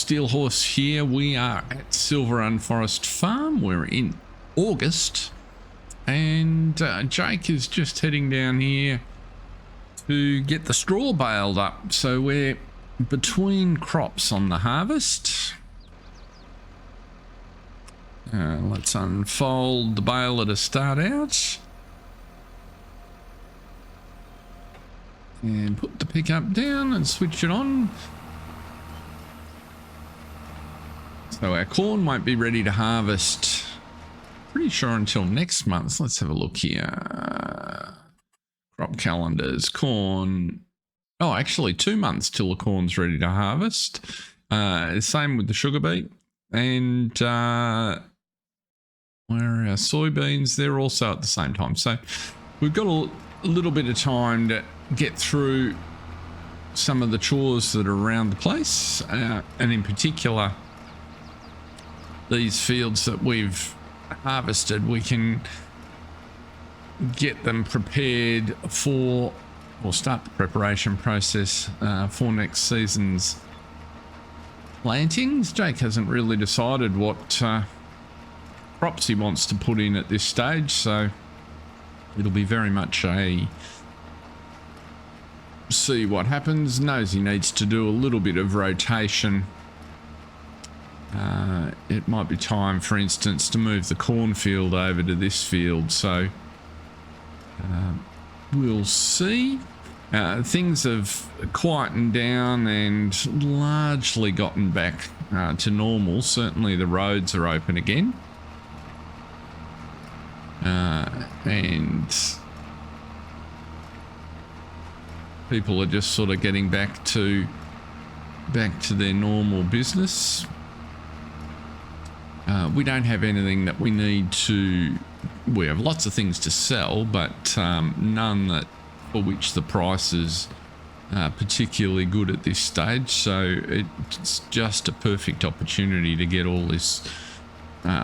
Steel Horse here. We are at Silverrun Forest Farm. We're in August, and Jake is just heading down here to get the straw baled up. So we're between crops on the harvest. Let's unfold the baler to start out. And put the pickup down and switch it on. So our corn won't be ready to harvest, pretty sure, until next month. Let's have a look here. Crop calendars, corn. Oh, actually 2 months till the corn's ready to harvest. Same with the sugar beet. And where are our soybeans? They're also at the same time. So we've got a little bit of time to get through some of the chores that are around the place, and in particular these fields that we've harvested. We can get them prepared for, or start the preparation process for next season's plantings. Jake hasn't really decided what crops he wants to put in at this stage, so it'll be very much a see what happens. Knows he needs to do a little bit of rotation. It might be time, for instance, to move the cornfield over to this field, so we'll see. Things have quietened down and largely gotten back to normal. Certainly the roads are open again, and people are just sort of getting back to their normal business. We don't have anything that we need to. We have lots of things to sell, but none that for which the price is particularly good at this stage. So it's just a perfect opportunity to get all this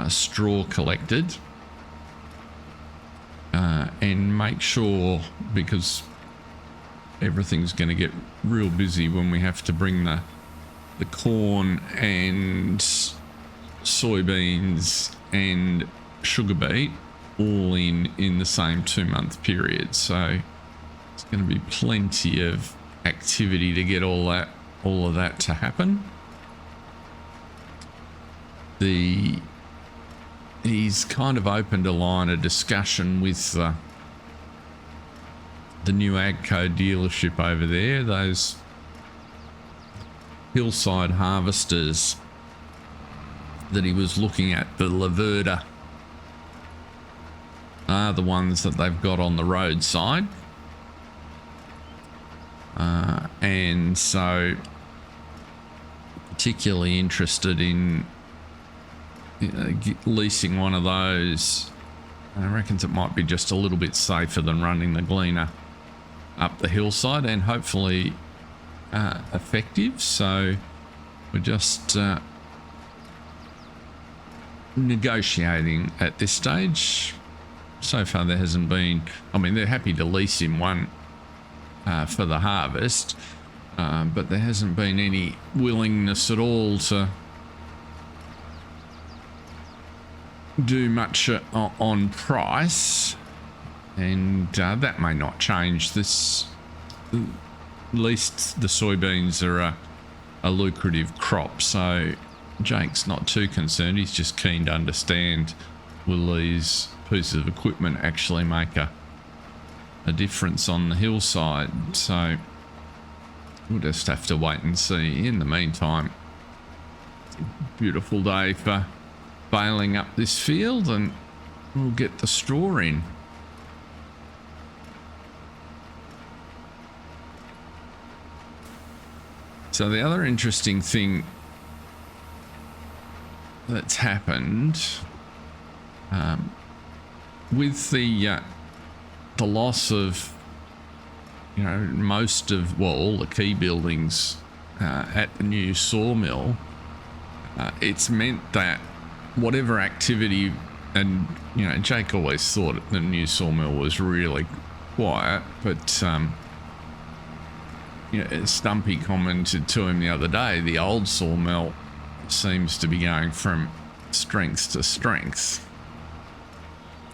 straw collected and make sure, because everything's going to get real busy when we have to bring the corn and soybeans and sugar beet all in the same 2 month period. So it's going to be plenty of activity to get all of that to happen. He's kind of opened a line of discussion with the new AGCO dealership over there. Those hillside harvesters that he was looking at, the Laverda, are the ones that they've got on the roadside. And so particularly interested in leasing one of those. I reckon it might be just a little bit safer than running the Gleaner up the hillside, and hopefully effective. So we're just negotiating at this stage. So far there hasn't been, I mean, they're happy to lease him one for the harvest, but there hasn't been any willingness at all to do much on price, and that may not change. This, at least the soybeans are a lucrative crop, so Jake's not too concerned. He's just keen to understand, will these pieces of equipment actually make a difference on the hillside. So we'll just have to wait and see. In the meantime, beautiful day for baling up this field, and we'll get the straw in. So the other interesting thing that's happened with the loss of, most of, well, all the key buildings at the new sawmill, it's meant that whatever activity, and Jake always thought the new sawmill was really quiet, but Stumpy commented to him the other day, the old sawmill seems to be going from strength to strength.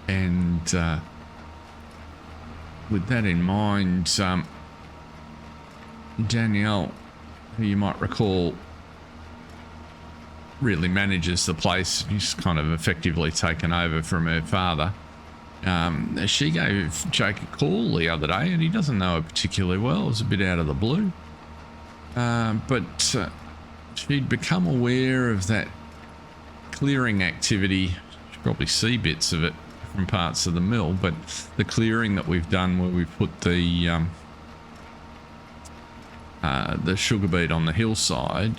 And with that in mind, Danielle, who you might recall really manages the place, she's kind of effectively taken over from her father. She gave Jake a call the other day, and he doesn't know her particularly well. It was a bit out of the blue. But she'd become aware of that clearing activity. You probably see bits of it from parts of the mill, but the clearing that we've done where we've put the sugar beet on the hillside,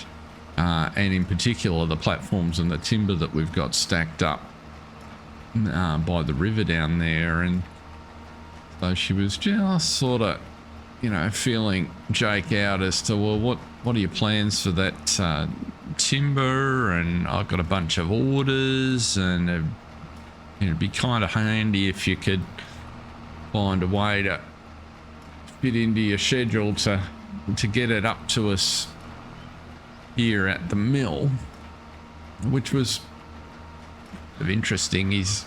and in particular the platforms and the timber that we've got stacked up by the river down there. And so she was just sort of, you know, feeling Jake out as to, well, what are your plans for that timber? And I've got a bunch of orders, and it'd be kind of handy if you could find a way to fit into your schedule to get it up to us here at the mill, which was interesting. He's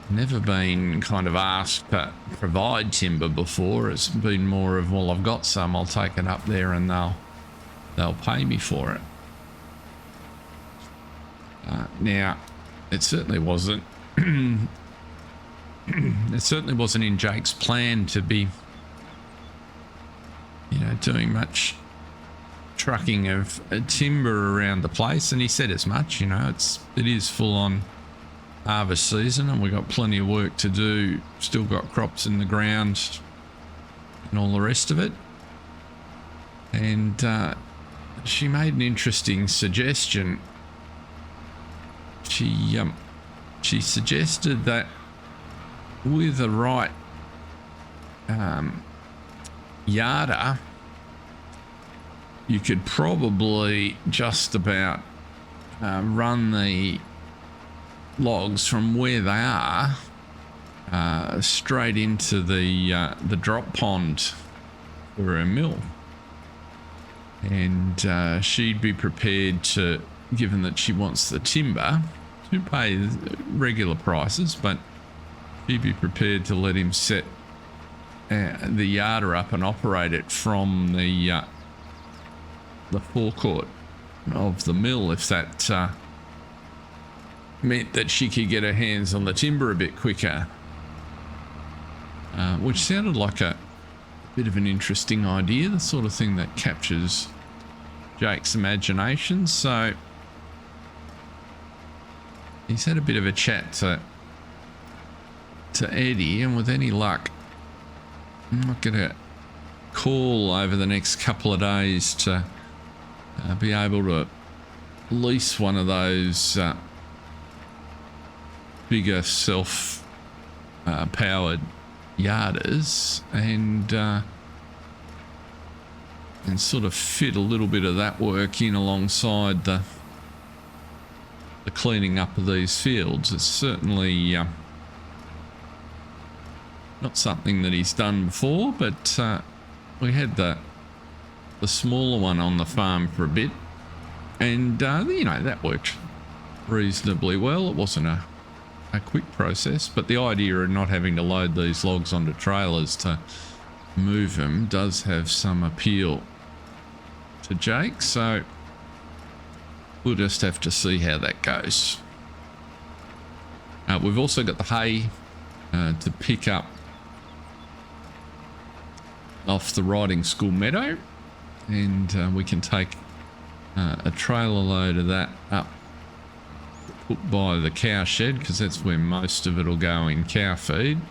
never been kind of asked to provide timber before. It's been more of, well, I've got some, I'll take it up there and they'll pay me for it. Now, it certainly wasn't it certainly wasn't in Jake's plan to be, you know, doing much trucking of timber around the place, and he said as much. You know, it is full on harvest season, and we've got plenty of work to do. Still got crops in the ground and all the rest of it. And she made an interesting suggestion. She suggested that with the right yarder, you could probably just about run the logs from where they are straight into the drop pond for a mill. And she'd be prepared to, given that she wants the timber, to pay regular prices, but she'd be prepared to let him set the yarder up and operate it from the forecourt of the mill, if that meant that she could get her hands on the timber a bit quicker, which sounded like a bit of an interesting idea, the sort of thing that captures Jake's imagination. So he's had a bit of a chat to Eddie, and with any luck, I'm not going to call over the next couple of days to be able to lease one of those bigger self-powered yarders and sort of fit a little bit of that work in alongside the cleaning up of these fields. It's certainly not something that he's done before, but we had the smaller one on the farm for a bit, and you know, that worked reasonably well. It wasn't a quick process, but the idea of not having to load these logs onto trailers to move them does have some appeal to Jake, so we'll just have to see how that goes. We've also got the hay to pick up off the riding school meadow, and we can take a trailer load of that up, put by the cow shed, because that's where most of it will go in cow feed,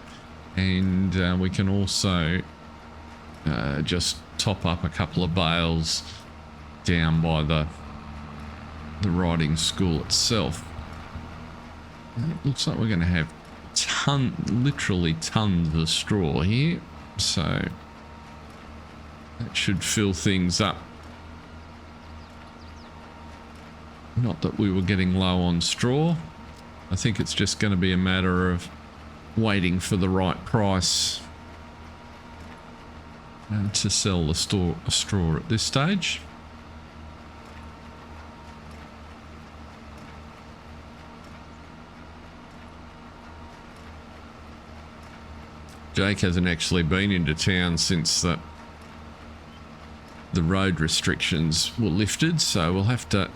and we can also just top up a couple of bales down by the riding school itself. And it looks like we're going to have literally tons of straw here, so that should fill things up. Not that we were getting low on straw. I think it's just going to be a matter of waiting for the right price to sell the straw at this stage. Jake hasn't actually been into town since the road restrictions were lifted, so we'll have to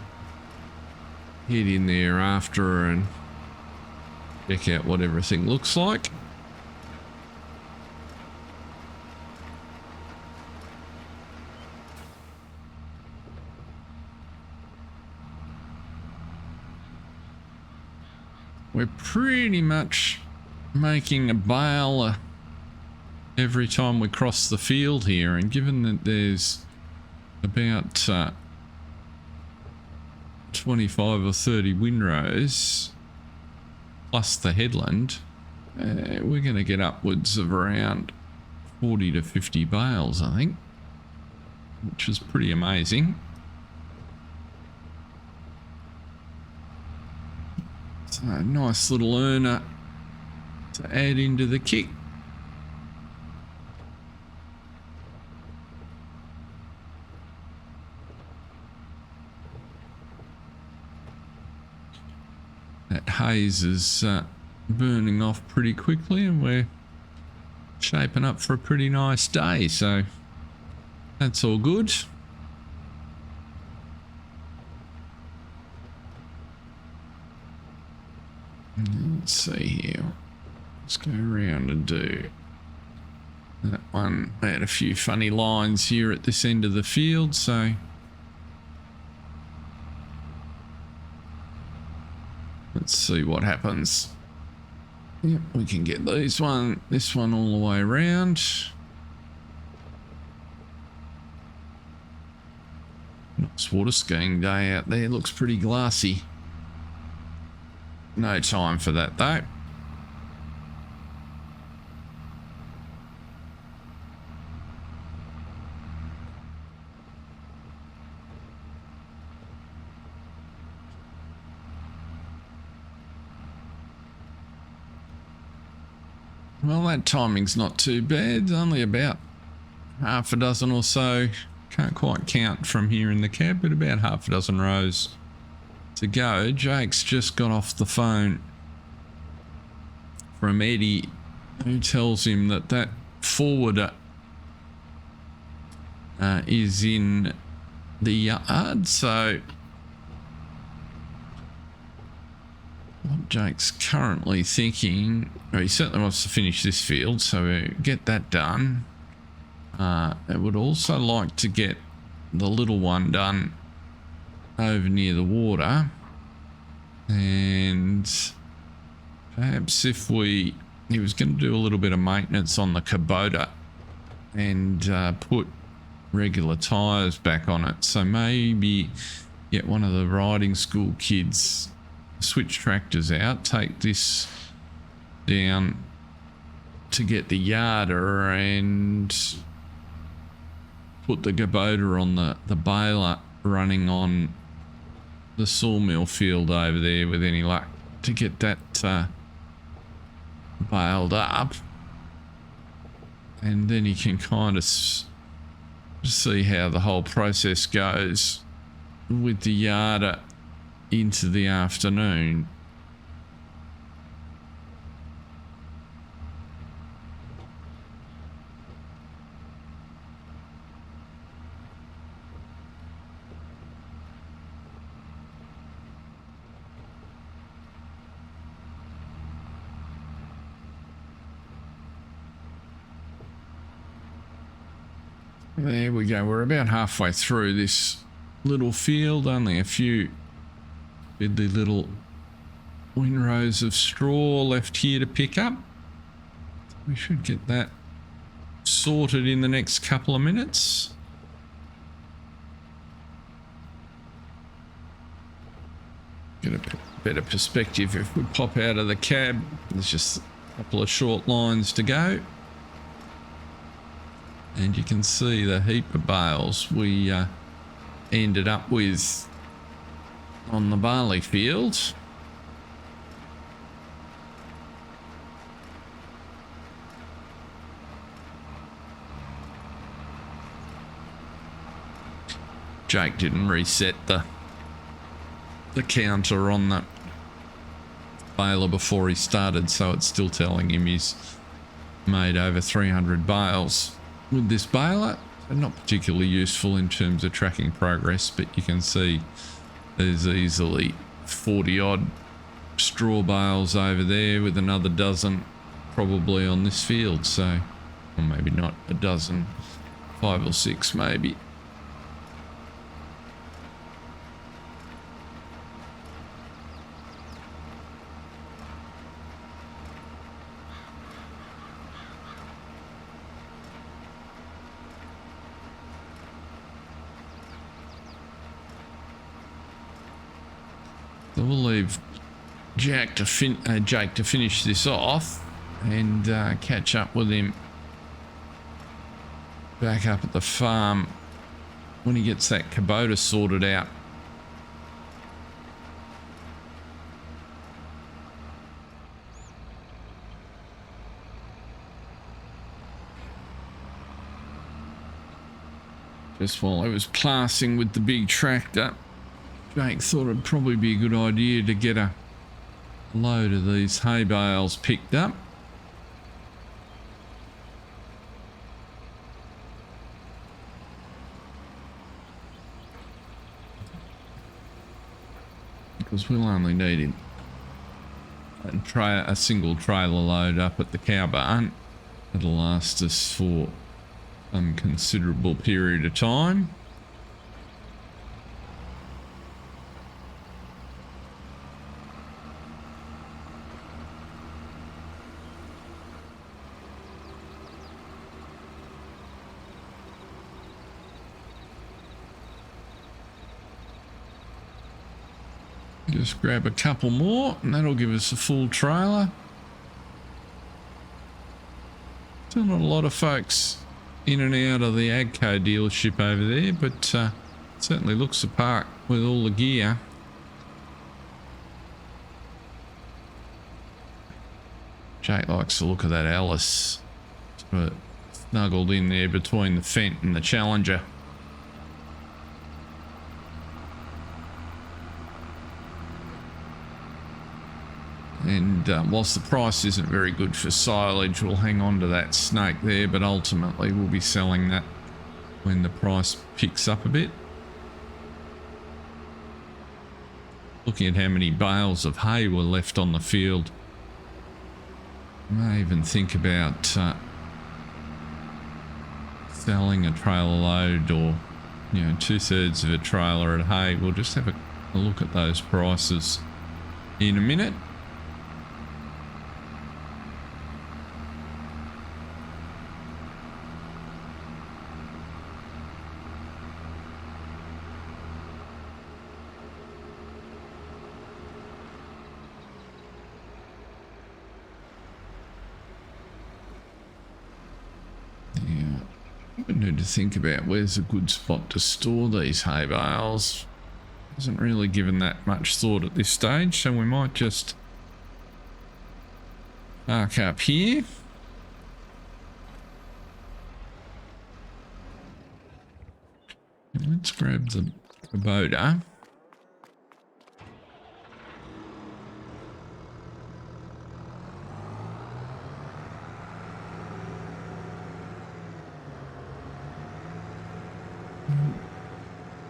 head in there after and check out what everything looks like. We're pretty much making a bale every time we cross the field here, and given that there's about 25 or 30 windrows plus the headland, we're going to get upwards of around 40 to 50 bales, I think, which is pretty amazing. So a nice little earner to add into the kick. That haze is burning off pretty quickly, and we're shaping up for a pretty nice day, so that's all good. Let's see here. Let's go around and do that one. I had a few funny lines here at this end of the field, so let's see what happens. Yep, we can get this one all the way around. Nice water skiing day out there. Looks pretty glassy. No time for that though. Well, that timing's not too bad. Only about half a dozen or so. Can't quite count from here in the cab, but about half a dozen rows to go. Jake's just got off the phone from Eddie, who tells him that that forwarder is in the yard. So what Jake's currently thinking, well, he certainly wants to finish this field, so we get that done. I would also like to get the little one done over near the water, and perhaps if he was going to do a little bit of maintenance on the Kubota and put regular tires back on it, so maybe get one of the riding school kids, switch tractors out, take this down to get the yarder and put the Kubota on the baler running on the sawmill field over there with any luck to get that baled up, and then you can kind of see how the whole process goes with the yarder into the afternoon. There we go. We're about halfway through this little field. Only a few fiddly little windrows of straw left here to pick up. We should get that sorted in the next couple of minutes. Get a better perspective if we pop out of the cab. There's just a couple of short lines to go. And you can see the heap of bales we ended up with on the barley field. Jake didn't reset the counter on the baler before he started, so it's still telling him he's made over 300 bales with this baler. So not particularly useful in terms of tracking progress, but you can see there's easily 40 odd straw bales over there with another dozen probably on this field. So, or maybe not a dozen, 5 or 6 maybe. So we'll leave Jake to finish this off and catch up with him back up at the farm when he gets that Kubota sorted out. Just while I was classing with the big tractor, Jake thought it'd probably be a good idea to get a load of these hay bales picked up. Because we'll only need a single trailer load up at the cow barn. It'll last us for some considerable period of time. Just grab a couple more and that'll give us a full trailer. Still not a lot of folks in and out of the Agco dealership over there, but certainly looks the park with all the gear. Jake likes to look at that Allis, sort of snuggled in there between the Fent and the Challenger. And whilst the price isn't very good for silage, we'll hang on to that snake there, but ultimately we'll be selling that when the price picks up a bit. Looking at how many bales of hay were left on the field, I may even think about selling a trailer load, or 2/3 of a trailer of hay. We'll just have a look at those prices in a minute. We need to think about where's a good spot to store these hay bales. Hasn't really given that much thought at this stage, so we might just park up here. Let's grab the Kubota.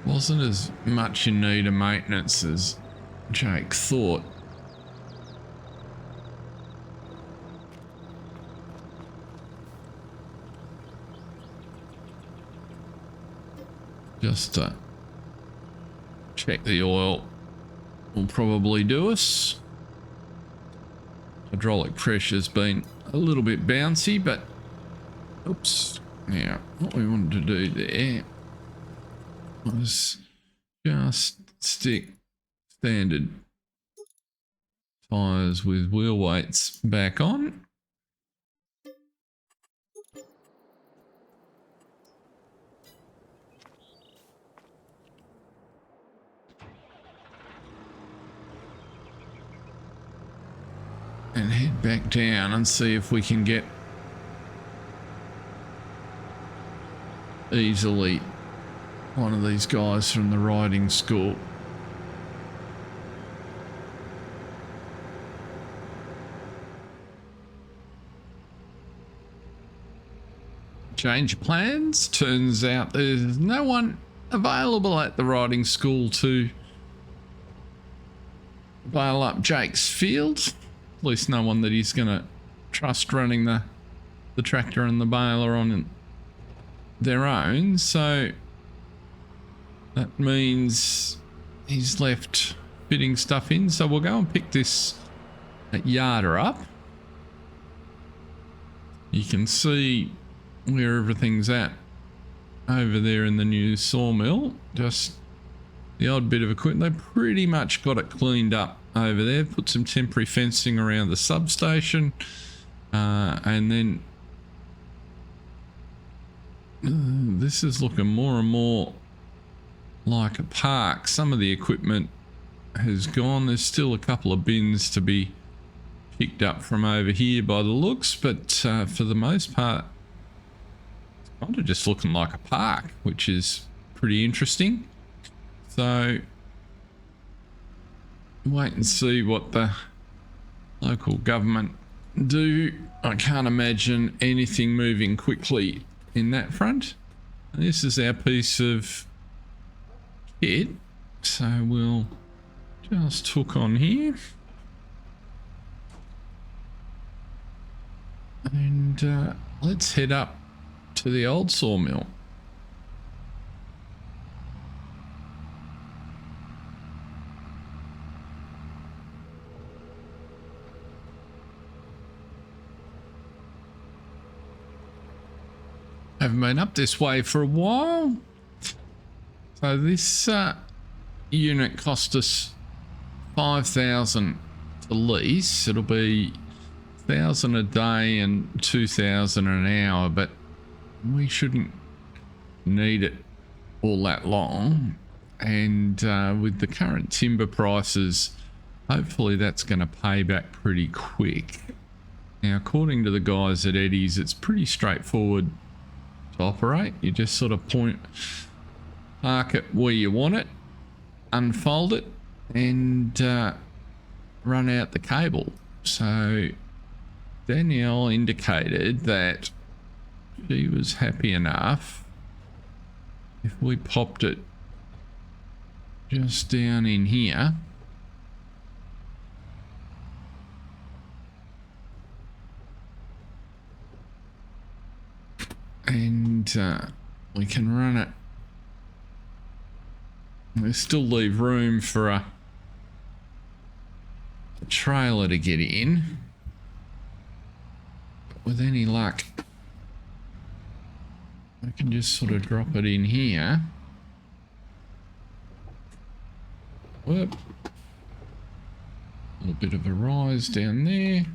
Wasn't as much in need of maintenance as Jake thought. Just check the oil will probably do us. Hydraulic pressure's been a little bit bouncy, but oops. Now, what we wanted to do there was just stick standard tyres with wheel weights back on. And head back down and see if we can get easily one of these guys from the riding school. change of plans. Turns out there's no one available at the riding school to bail up Jake's field. At least no one that he's going to trust running the tractor and the baler on their own. So that means he's left fitting stuff in. So we'll go and pick this yarder up. You can see where everything's at over there in the new sawmill. Just the odd bit of equipment. They pretty much got it cleaned up over there. Put some temporary fencing around the substation. And then this is looking more and more like a park. Some of the equipment has gone. There's still a couple of bins to be picked up from over here by the looks, but for the most part it's kind of just looking like a park, which is pretty interesting. So wait and see what the local government do. I can't imagine anything moving quickly in that front. And this is our piece of kit, so we'll just hook on here and let's head up to the old sawmill. Haven't been up this way for a while. So this unit cost us 5,000 to lease. It'll be 1,000 a day and 2,000 an hour, but we shouldn't need it all that long. And with the current timber prices, hopefully that's going to pay back pretty quick. Now, according to the guys at Eddie's, it's pretty straightforward to operate. You just sort of park it where you want it, unfold it, and run out the cable. So Danielle indicated that she was happy enough if we popped it just down in here. And we can run it. We still leave room for a trailer to get in. But with any luck, I can just sort of drop it in here. Whoop. A little bit of a rise down there.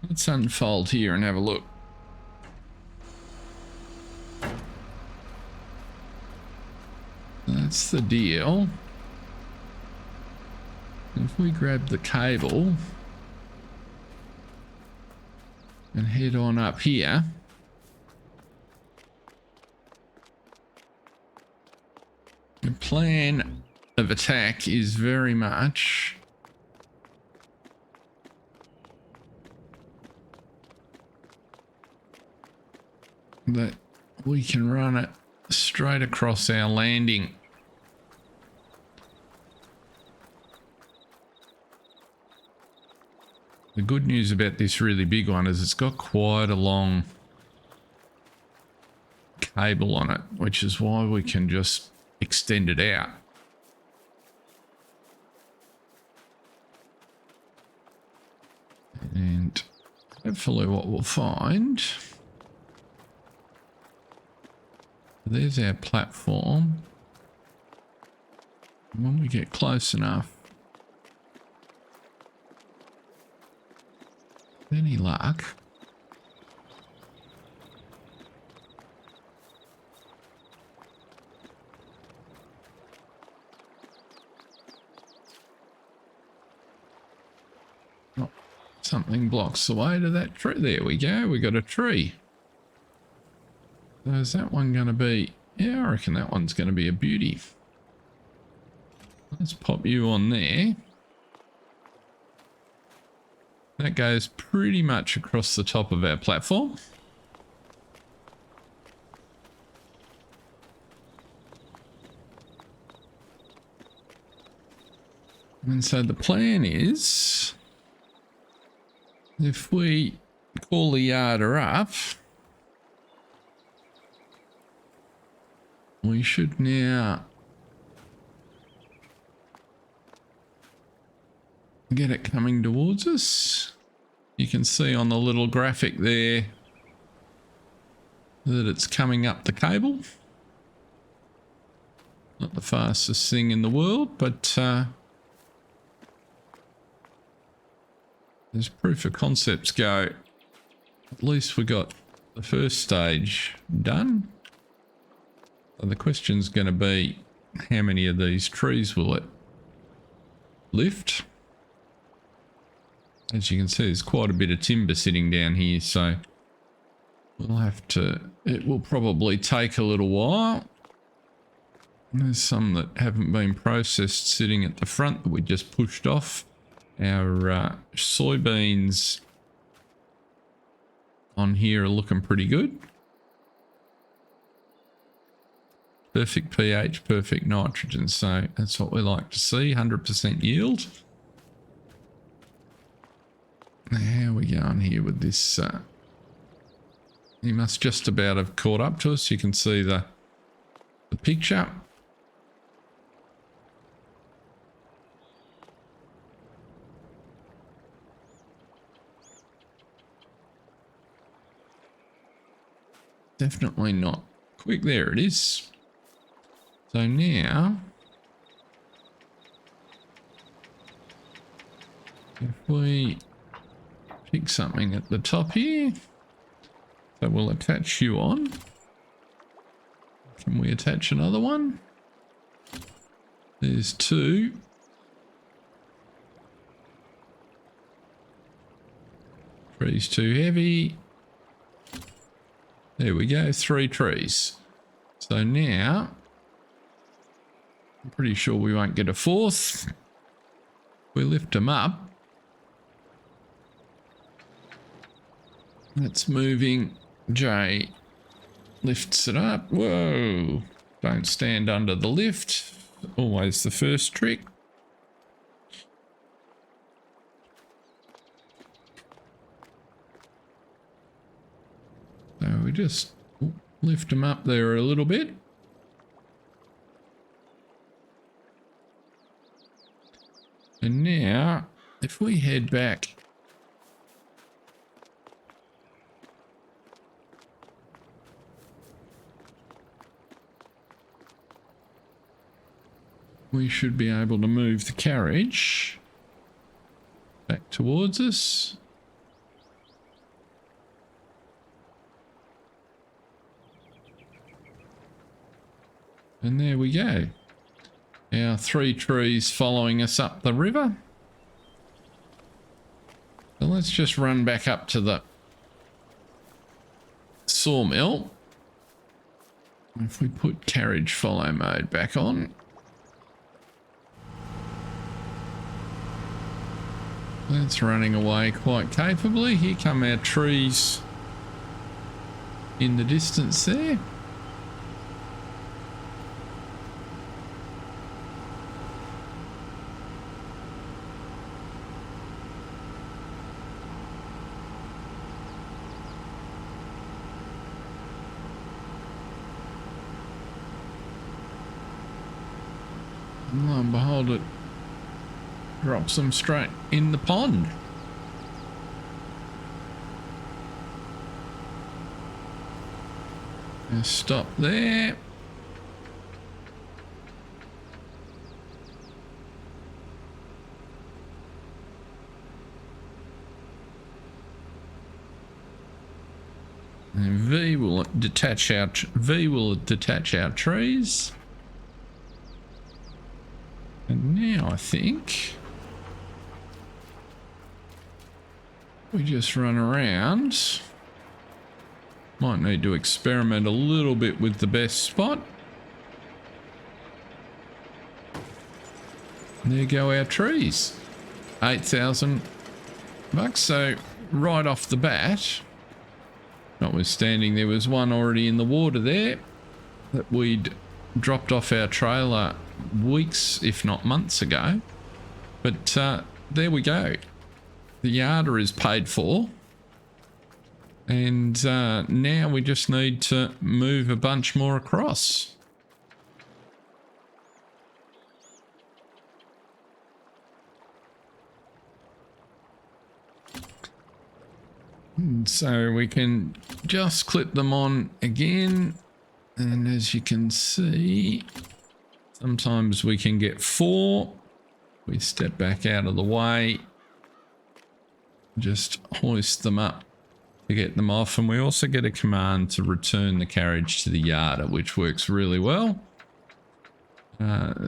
Let's unfold here and have a look. That's the deal. If we grab the cable and head on up here, the plan of attack is very much that we can run it straight across our landing. The good news about this really big one is it's got quite a long cable on it, which is why we can just extend it out. And hopefully what we'll find, there's our platform. And when we get close enough, with any luck, oh, something blocks the way to that tree. There we go, we got a tree. So is that one going to be, yeah, I reckon that one's going to be a beauty. Let's pop you on there. That goes pretty much across the top of our platform. And so the plan is, if we call the yarder up, we should now get it coming towards us. You can see on the little graphic there that it's coming up the cable. Not the fastest thing in the world, but as proof of concepts go, at least we got the first stage done. So the question's going to be, how many of these trees will it lift? As you can see, there's quite a bit of timber sitting down here, so we'll have to, it will probably take a little while. There's some that haven't been processed sitting at the front that we just pushed off. Our soybeans on here are looking pretty good. Perfect pH, perfect nitrogen, so that's what we like to see, 100% yield. Now, how are we going here with this? He must just about have caught up to us. You can see the picture. Definitely not quick. There it is. So now, if we pick something at the top here, so we'll attach you on. Can we attach another one? There's two. Tree's too heavy. There we go, 3 trees. So now, I'm pretty sure we won't get a 4th. We lift them up. That's moving. Jay lifts it up. Whoa. Don't stand under the lift. Always the first trick. So we just lift them up there a little bit. And now, if we head back we should be able to move the carriage back towards us. And there we go. Our 3 trees following us up the river. So let's just run back up to the sawmill. If we put carriage follow mode back on. That's running away quite capably. Here come our trees in the distance there. And lo and behold, it drops them straight in the pond. Just stop there. And V will detach our trees. And now I think we just run around. Might need to experiment a little bit with the best spot. And there go our trees. 8,000 bucks. So right off the bat, notwithstanding there was one already in the water there that we'd dropped off our trailer weeks, if not months ago. But there we go. The yarder is paid for. And now we just need to move a bunch more across. And so we can just clip them on again. And as you can see, sometimes we can get 4. We step back out of the way. Just hoist them up to get them off, and we also get a command to return the carriage to the yarder, which works really well.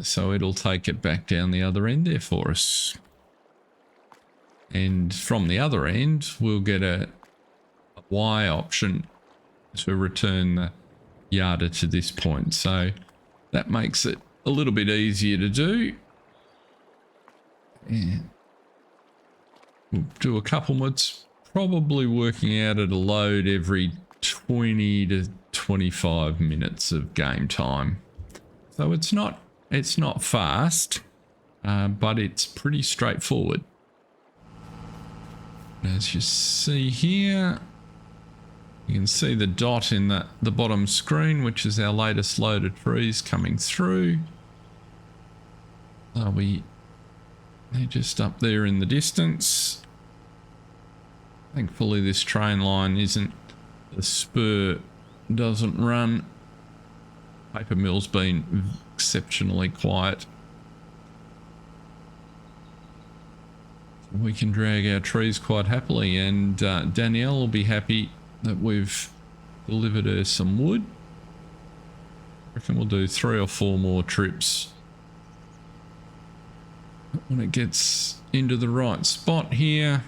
So it'll take it back down the other end there for us. And from the other end, we'll get a Y option to return the yarder to this point. So that makes it a little bit easier to do. And we'll do a couple more. It's probably working out at a load every 20 to 25 minutes of game time. So it's not fast, but it's pretty straightforward. As you see here, you can see the dot in the bottom screen, which is our latest load of trees coming through. They're just up there in the distance. Thankfully this train line the spur doesn't run. Paper mill's been exceptionally quiet. We can drag our trees quite happily, and Danielle will be happy that we've delivered her some wood. I reckon we'll do 3 or 4 more trips when it gets into the right spot here.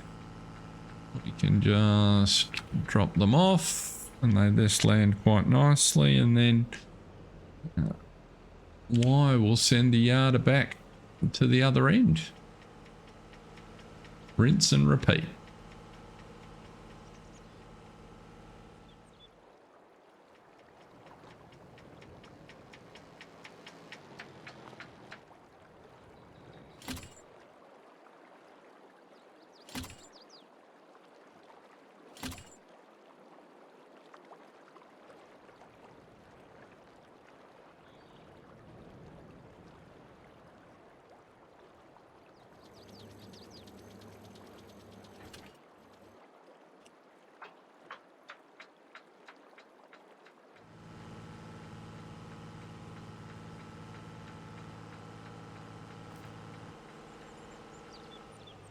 We can just drop them off, and they just land quite nicely, and then Y will send the yarder back to the other end. Rinse and repeat.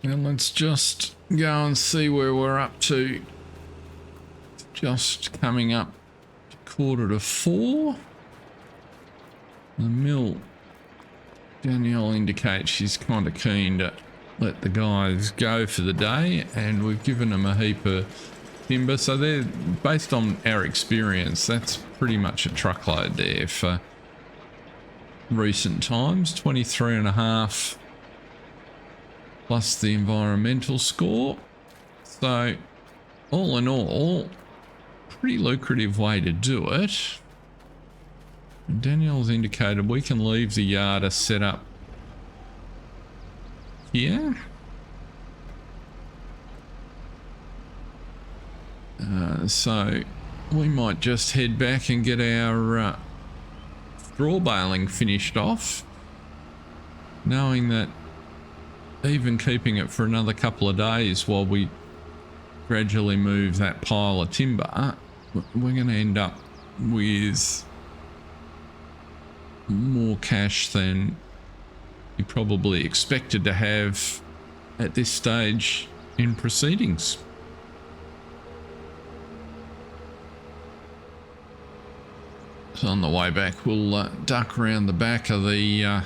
And let's just go and see where we're up to. Just coming up to 3:45. The mill, Danielle indicates she's kind of keen to let the guys go for the day, and we've given them a heap of timber. So they're, based on our experience, that's pretty much a truckload there for recent times. 23.5 plus the environmental score. So all in all, pretty lucrative way to do it. And Danielle's indicated we can leave the yarder set up here. So we might just head back and get our straw baling finished off, knowing that even keeping it for another couple of days while we gradually move that pile of timber, we're going to end up with more cash than you probably expected to have at this stage in proceedings. So on the way back, we'll duck around the back of the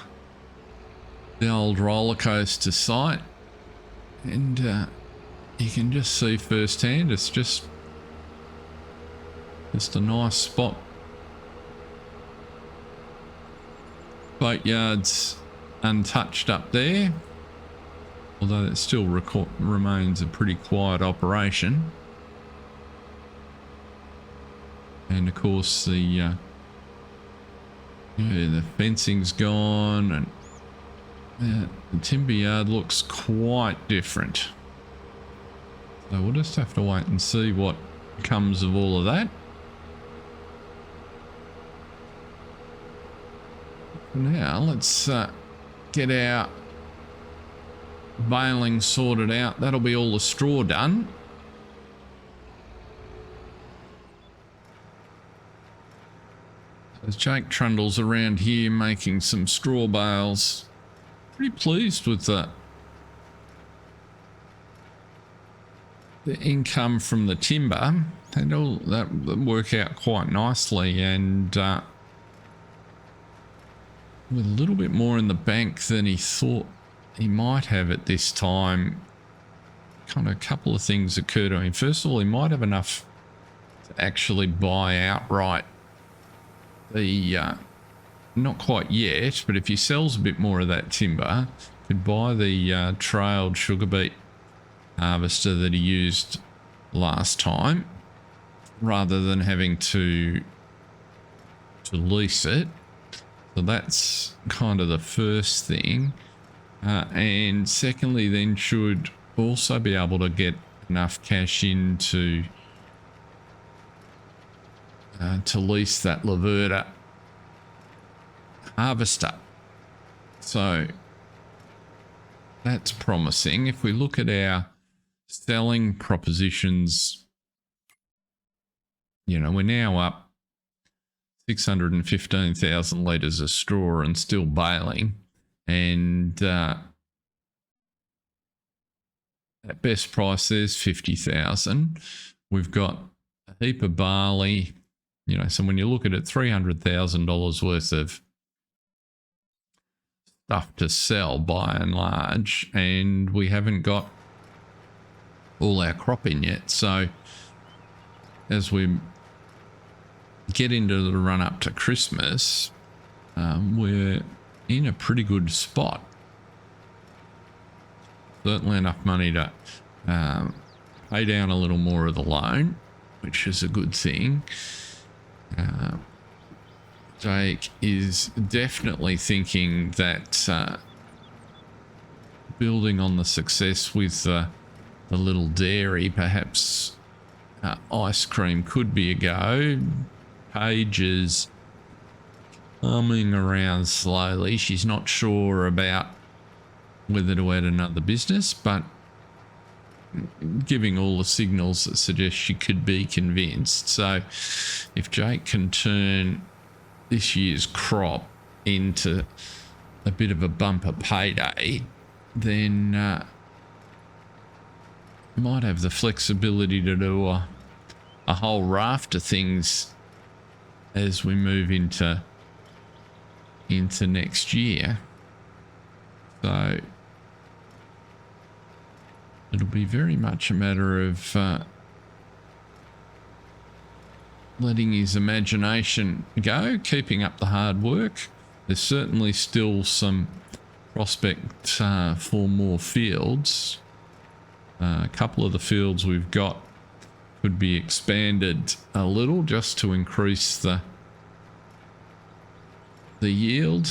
old roller coaster site, and you can just see firsthand it's just a nice spot. Boatyard's untouched up there, although it still remains a pretty quiet operation. And of course the fencing's gone, and The timber yard looks quite different. So we'll just have to wait and see what comes of all of that. For now, let's get our baling sorted out. That'll be all the straw done. As Jake trundles around here making some straw bales. Pretty pleased with the income from the timber. And all that work out quite nicely, and with a little bit more in the bank than he thought he might have at this time. Kind of a couple of things occur to him. First of all, he might have enough to actually buy outright the not quite yet, but if he sells a bit more of that timber, could buy the trailed sugar beet harvester that he used last time, rather than having to lease it. So that's kind of the first thing. And secondly, then should also be able to get enough cash in to lease that Laverta harvester. So that's promising. If we look at our selling propositions, you know, we're now up 615,000 litres of straw and still baling. And at best price, there's 50,000. We've got a heap of barley, you know, so when you look at it, $300,000 worth of stuff to sell by and large, and we haven't got all our crop in yet. So as we get into the run up to Christmas, we're in a pretty good spot. Certainly enough money to pay down a little more of the loan, which is a good thing. Jake is definitely thinking that building on the success with the little dairy, perhaps ice cream could be a go. Paige is humming around slowly. She's not sure about whether to add another business, but giving all the signals that suggest she could be convinced. So if Jake can turn this year's crop into a bit of a bumper payday, then might have the flexibility to do a whole raft of things as we move into next year. So it'll be very much a matter of letting his imagination go, keeping up the hard work. There's certainly still some prospect for more fields. A couple of the fields we've got could be expanded a little just to increase the yield.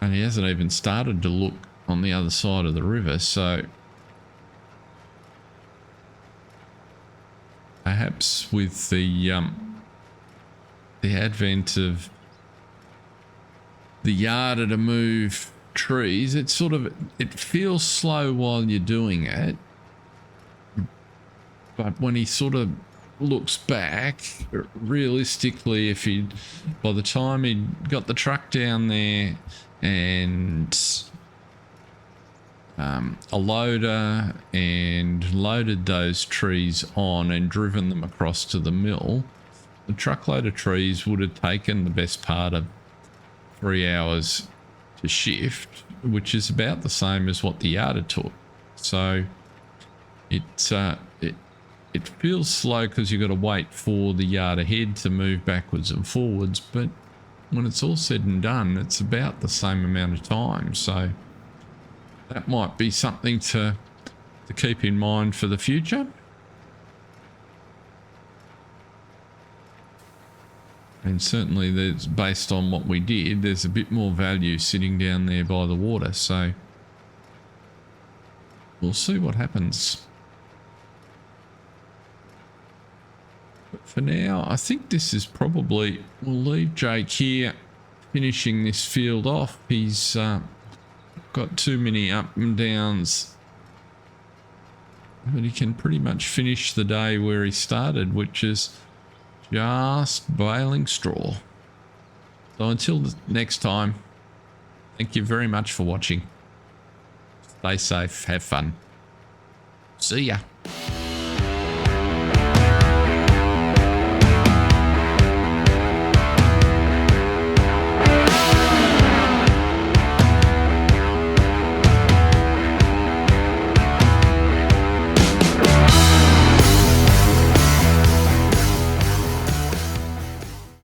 And he hasn't even started to look on the other side of the river, so perhaps with the advent of the yarder to move trees, it feels slow while you're doing it, but when he sort of looks back, realistically, by the time he got the truck down there and a loader and loaded those trees on and driven them across to the mill, the truckload of trees would have taken the best part of 3 hours to shift, which is about the same as what the yarder took. So it feels slow because you've got to wait for the yard ahead to move backwards and forwards, but when it's all said and done, it's about the same amount of time. So that might be something to keep in mind for the future. And certainly there's, based on what we did, there's a bit more value sitting down there by the water. So we'll see what happens. But for now, I think this is probably, we'll leave Jake here finishing this field off. He's got too many up and downs, but he can pretty much finish the day where he started, which is just baling straw. So until the next time, thank you very much for watching. Stay safe, have fun. See ya.